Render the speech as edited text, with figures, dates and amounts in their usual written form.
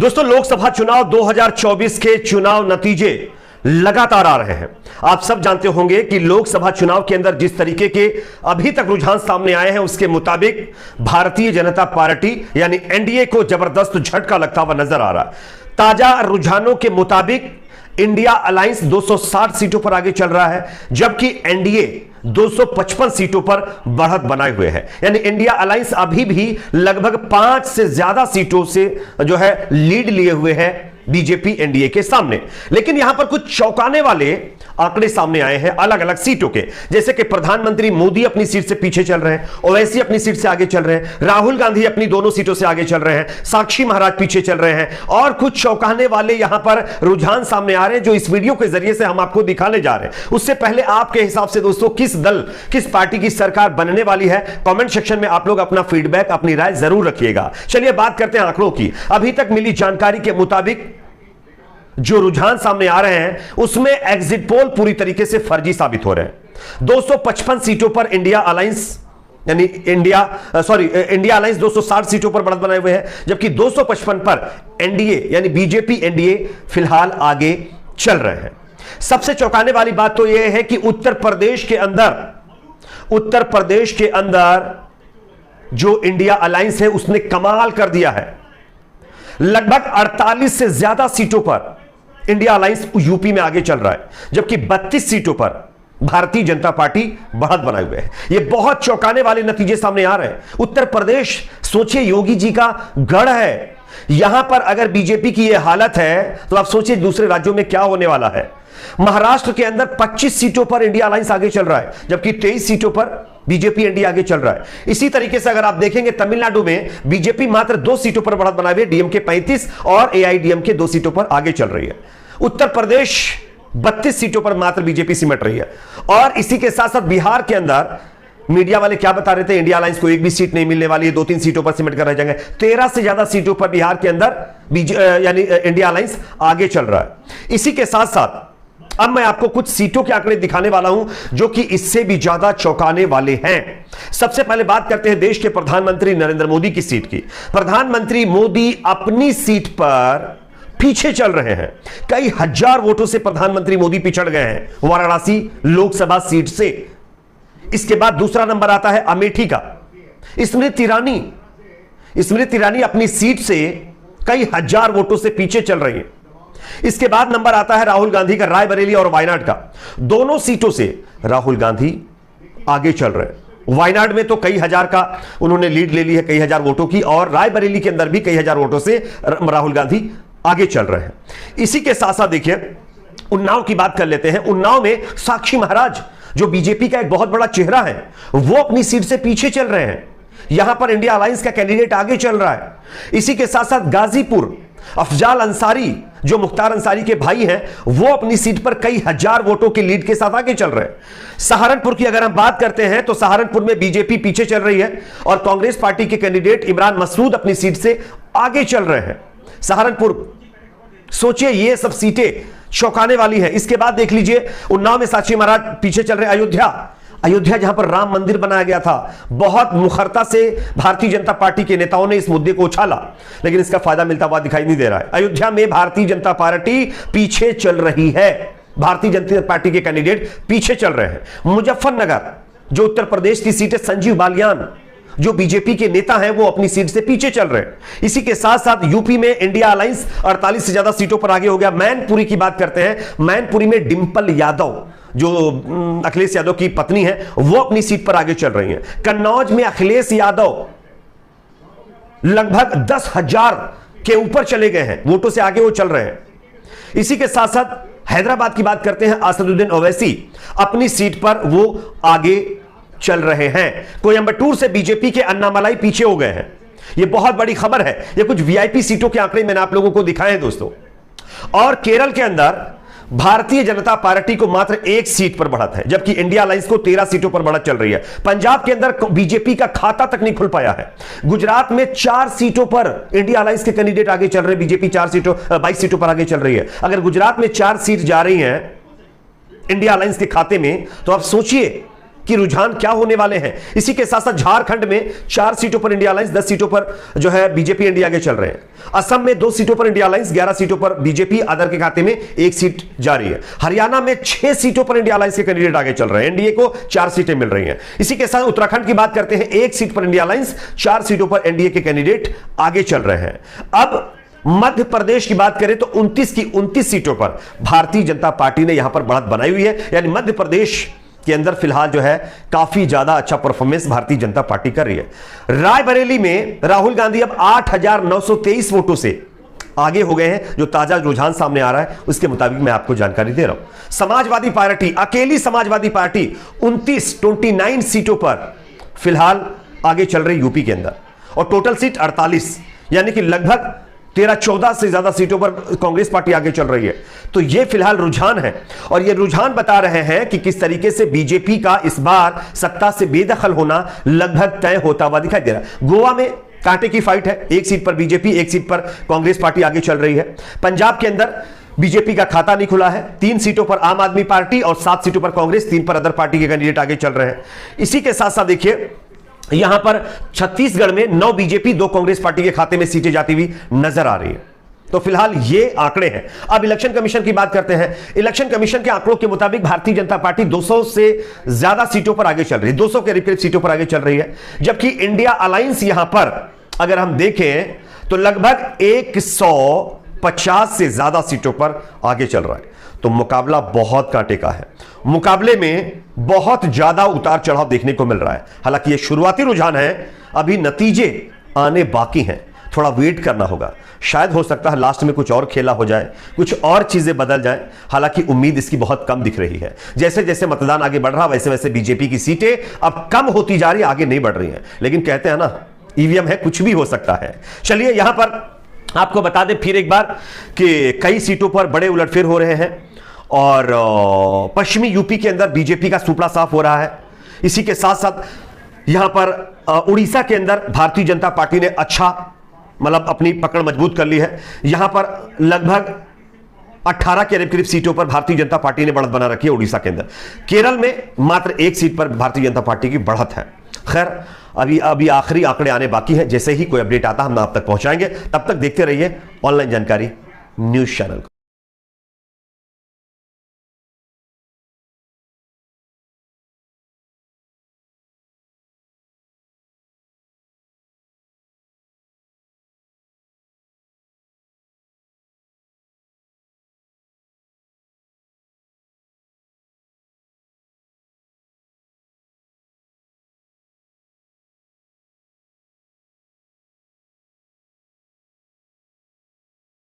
दोस्तों, लोकसभा चुनाव 2024 के चुनाव नतीजे लगातार आ रहे हैं। आप सब जानते होंगे कि लोकसभा चुनाव के अंदर जिस तरीके के अभी तक रुझान सामने आए हैं, उसके मुताबिक भारतीय जनता पार्टी यानी एनडीए को जबरदस्त झटका लगता हुआ नजर आ रहा है। ताजा रुझानों के मुताबिक इंडिया अलायंस 260 सीटों पर आगे चल रहा है, जबकि एनडीए 255 सीटों पर बढ़त बनाए हुए है। यानी इंडिया अलायंस अभी भी लगभग 5 से ज्यादा सीटों से जो है लीड लिए हुए है बीजेपी एनडीए के सामने। लेकिन यहां पर कुछ चौंकाने वाले आंकड़े सामने आए हैं अलग अलग सीटों के, जैसे कि प्रधानमंत्री मोदी अपनी सीट से पीछे चल रहे हैं, ओवैसी अपनी सीट से आगे चल रहे हैं, राहुल गांधी अपनी दोनों सीटों से आगे चल रहे हैं, साक्षी महाराज पीछे चल रहे हैं, और कुछ चौंकाने वाले यहां पर रुझान सामने आ रहे हैं जो इस वीडियो के जरिए से हम आपको दिखाने जा रहे हैं। उससे पहले आपके हिसाब से दोस्तों किस दल, किस पार्टी की सरकार बनने वाली है, कमेंट सेक्शन में आप लोग अपना फीडबैक, अपनी राय जरूर रखिएगा। चलिए बात करते हैं आंकड़ों की। अभी तक मिली जानकारी के मुताबिक जो रुझान सामने आ रहे हैं उसमें एग्जिट पोल पूरी तरीके से फर्जी साबित हो रहे हैं। 255 सीटों पर इंडिया अलायंस यानी इंडिया अलायंस 260 सीटों पर बढ़त बनाए हुए हैं, जबकि 255 पर एनडीए यानी बीजेपी एनडीए फिलहाल आगे चल रहे हैं। सबसे चौंकाने वाली बात तो यह है कि उत्तर प्रदेश के अंदर जो इंडिया अलायंस है उसने कमाल कर दिया है। लगभग 48 से ज्यादा सीटों पर इंडिया अलायंस यूपी में आगे चल रहा है, जबकि 32 सीटों पर भारतीय जनता पार्टी बढ़त बनाए हुए है। यह बहुत चौंकाने वाले नतीजे सामने आ रहे हैं। उत्तर प्रदेश, सोचिए, योगी जी का गढ़ है। यहां पर अगर बीजेपी की यह हालत है तो आप सोचिए दूसरे राज्यों में क्या होने वाला है। महाराष्ट्र के अंदर 25 सीटों पर इंडिया अलायंस आगे चल रहा है, जबकि 23 सीटों पर बीजेपी एनडीए आगे चल रहा है। इसी तरीके से अगर आप देखेंगे तमिलनाडु में बीजेपी मात्र 2 सीटों पर बढ़त बनाए हुए, डीएमके 35 और एआईडीएमके 2 सीटों पर आगे चल रही है। उत्तर प्रदेश 32 सीटों पर मात्र बीजेपी सिमट रही है। और इसी के साथ साथ बिहार के अंदर मीडिया वाले क्या बता रहे थे, इंडिया अलायंस को एक भी सीट नहीं मिलने वाली है, 2-3 सीटों पर सिमट कर रह जाएंगे। 13 से ज्यादा सीटों पर बिहार के अंदर यानी इंडिया अलायंस आगे चल रहा है। इसी के साथ साथ अब मैं आपको कुछ सीटों के आंकड़े दिखाने वाला हूं जो कि इससे भी ज्यादा चौंकाने वाले हैं। सबसे पहले बात करते हैं देश के प्रधानमंत्री नरेंद्र मोदी की सीट की। प्रधानमंत्री मोदी अपनी सीट पर पीछे चल रहे हैं। कई हजार वोटों से प्रधानमंत्री मोदी पिछड़ गए हैं वाराणसी लोकसभा सीट से। इसके बाद दूसरा नंबर आता है अमेठी का। स्मृति ईरानी अपनी सीट से कई हजार वोटों से पीछे चल रही है। इसके बाद नंबर आता है राहुल गांधी का, रायबरेली और वायनाड का। दोनों सीटों से राहुल गांधी आगे चल रहे हैं। वायनाड में तो कई हजार का उन्होंने लीड ले ली है, कई हजार वोटों की, और रायबरेली के अंदर भी कई हजार वोटों से राहुल गांधी आगे चल रहे हैं। इसी के साथ साथ देखिए उन्नाव की बात कर लेते हैं। उन्नाव में साक्षी महाराज जो बीजेपी का एक बहुत बड़ा चेहरा है, वो अपनी सीट से पीछे चल रहे हैं। यहां पर इंडिया अलायंस का कैंडिडेट आगे चल रहा है। इसी के साथ साथ गाजीपुर अफजाल अंसारी जो मुख्तार अंसारी के भाई हैं, वो अपनी सीट पर कई हजार वोटों के लीड के साथ आगे चल रहे हैं। सहारनपुर की अगर हम बात करते हैं तो सहारनपुर में बीजेपी पीछे चल रही है और कांग्रेस पार्टी के कैंडिडेट इमरान मसूद अपनी सीट से आगे चल रहे हैं। सहारनपुर, सोचिए, ये सब सीटें चौंकाने वाली हैं। इसके बाद देख लीजिए उन्नाव में साक्षी महाराज पीछे चल रहे हैं। अयोध्या जहां पर राम मंदिर बनाया गया था, बहुत मुखरता से भारतीय जनता पार्टी के नेताओं ने इस मुद्दे को उछाला, लेकिन इसका फायदा मिलता हुआ दिखाई नहीं दे रहा है। अयोध्या में भारतीय जनता पार्टी पीछे चल रही है। भारतीय जनता पार्टी के कैंडिडेट पीछे चल रहे हैं। मुजफ्फरनगर जो उत्तर प्रदेश की सीट है, संजीव बालियान जो बीजेपी के नेता हैं, वो अपनी सीट से पीछे चल रहे हैं। इसी के साथ साथ यूपी में इंडिया अलायंस 48 से ज्यादा सीटों पर आगे हो गया। मैनपुरी की बात करते हैं। मैनपुरी में डिंपल यादव जो अखिलेश यादव की पत्नी है, वो अपनी सीट पर आगे चल रही हैं। कन्नौज में अखिलेश यादव लगभग 10,000 के ऊपर चले गए हैं, वोटों से आगे वो चल रहे हैं। इसी के साथ साथ हैदराबाद की बात करते हैं। असदुद्दीन ओवैसी अपनी सीट पर वो आगे चल रहे हैं। कोयंबटूर से बीजेपी के अन्नामलाई पीछे हो गए हैं। यह बहुत बड़ी खबर है। यह कुछ वीआईपी सीटों के आंकड़े मैंने आप लोगों को दिखाए हैं दोस्तों। और केरल के अंदर भारतीय जनता पार्टी को मात्र 1 सीट पर बढ़त है, जबकि इंडिया अलायंस को 13 सीटों पर बढ़त चल रही है। पंजाब के अंदर बीजेपी का खाता तक नहीं खुल पाया है। गुजरात में 4 सीटों पर इंडिया अलायंस के कैंडिडेट आगे चल रहे हैं। बीजेपी 22 सीटों पर आगे चल रही है। अगर गुजरात में 4 सीट जा रही हैं इंडिया अलायंस के खाते में, तो आप सोचिए कि रुझान क्या होने वाले हैं। इसी के साथ साथ झारखंड में 4 सीटों पर इंडिया अलायंस, 10 सीटों पर जो है बीजेपी इंडिया आगे चल रहे हैं। असम में 2 सीटों पर इंडिया अलायंस, 11 सीटों पर बीजेपी, अदर के खाते में 1 सीट जारी है। हरियाणा में 6 सीटों पर इंडिया अलायंस के कैंडिडेट आगे चल रहे हैं, एनडीए को 4 सीटें मिल रही हैं। इसी के साथ उत्तराखंड की बात करते हैं, 1 सीट पर इंडिया अलायंस, 4 सीटों पर एनडीए के कैंडिडेट आगे चल रहे हैं। अब मध्य प्रदेश की बात करें तो 29 की 29 सीटों पर भारतीय जनता पार्टी ने यहां पर बढ़त बनाई हुई है, यानी मध्य प्रदेश के अंदर फिलहाल जो है काफी ज्यादा अच्छा परफॉर्मेंस भारतीय जनता पार्टी कर रही है। रायबरेली में राहुल गांधी अब 8,923 वोटों से आगे हो गए हैं, जो ताजा रुझान सामने आ रहा है उसके मुताबिक मैं आपको जानकारी दे रहा हूं। समाजवादी पार्टी, अकेली समाजवादी पार्टी 29 सीटों पर फिलहाल आगे चल रही यूपी के अंदर, और टोटल सीट 48, यानी कि लगभग 13-14 से ज्यादा सीटों पर कांग्रेस पार्टी आगे चल रही है। तो यह फिलहाल रुझान है, और यह रुझान बता रहे हैं कि किस तरीके से बीजेपी का इस बार सत्ता से बेदखल होना लगभग तय होता हुआ दिखाई दे रहा है। गोवा में कांटे की फाइट है, 1 सीट पर बीजेपी, 1 सीट पर कांग्रेस पार्टी आगे चल रही है। पंजाब के अंदर बीजेपी का खाता नहीं खुला है, 3 सीटों पर आम आदमी पार्टी और 7 सीटों पर कांग्रेस, 3 पर अदर पार्टी के कैंडिडेट आगे चल रहे हैं। इसी के साथ साथ देखिए यहां पर छत्तीसगढ़ में 9 बीजेपी, 2 कांग्रेस पार्टी के खाते में सीटें जाती हुई नजर आ रही है। तो फिलहाल ये आंकड़े हैं। अब इलेक्शन कमीशन की बात करते हैं। इलेक्शन कमीशन के आंकड़ों के मुताबिक भारतीय जनता पार्टी 200 से ज्यादा सीटों पर आगे चल रही है, 200 के करीब सीटों पर आगे चल रही है, जबकि इंडिया अलायंस यहां पर अगर हम देखें तो लगभग 150 से ज्यादा सीटों पर आगे चल रहा है। तो मुकाबला बहुत कांटे का है, मुकाबले में बहुत ज्यादा उतार चढ़ाव देखने को मिल रहा है। हालांकि ये शुरुआती रुझान है, अभी नतीजे आने बाकी हैं, थोड़ा वेट करना होगा। शायद हो सकता है लास्ट में कुछ और खेला हो जाए, कुछ और चीजें बदल जाएं। हालांकि उम्मीद इसकी बहुत कम दिख रही है। जैसे जैसे मतदान आगे बढ़ रहा वैसे वैसे बीजेपी की सीटें अब कम होती जा रही, आगे नहीं बढ़ रही हैं। लेकिन कहते हैं ना, ईवीएम है, कुछ भी हो सकता है। चलिए यहां पर आपको बता दें फिर एक बार कि कई सीटों पर बड़े उलटफेर हो रहे हैं, और पश्चिमी यूपी के अंदर बीजेपी का सुपड़ा साफ हो रहा है। इसी के साथ साथ यहां पर उड़ीसा के अंदर भारतीय जनता पार्टी ने अच्छा मतलब अपनी पकड़ मजबूत कर ली है। यहां पर लगभग 18 के करीब सीटों पर भारतीय जनता पार्टी ने बढ़त बना रखी है उड़ीसा के अंदर। केरल में मात्र 1 सीट पर भारतीय जनता पार्टी की बढ़त है। खैर अभी आखिरी आंकड़े आने बाकी हैं, जैसे ही कोई अपडेट आता हम आप तक पहुंचाएंगे। तब तक देखते रहिए ऑनलाइन जानकारी न्यूज चैनल।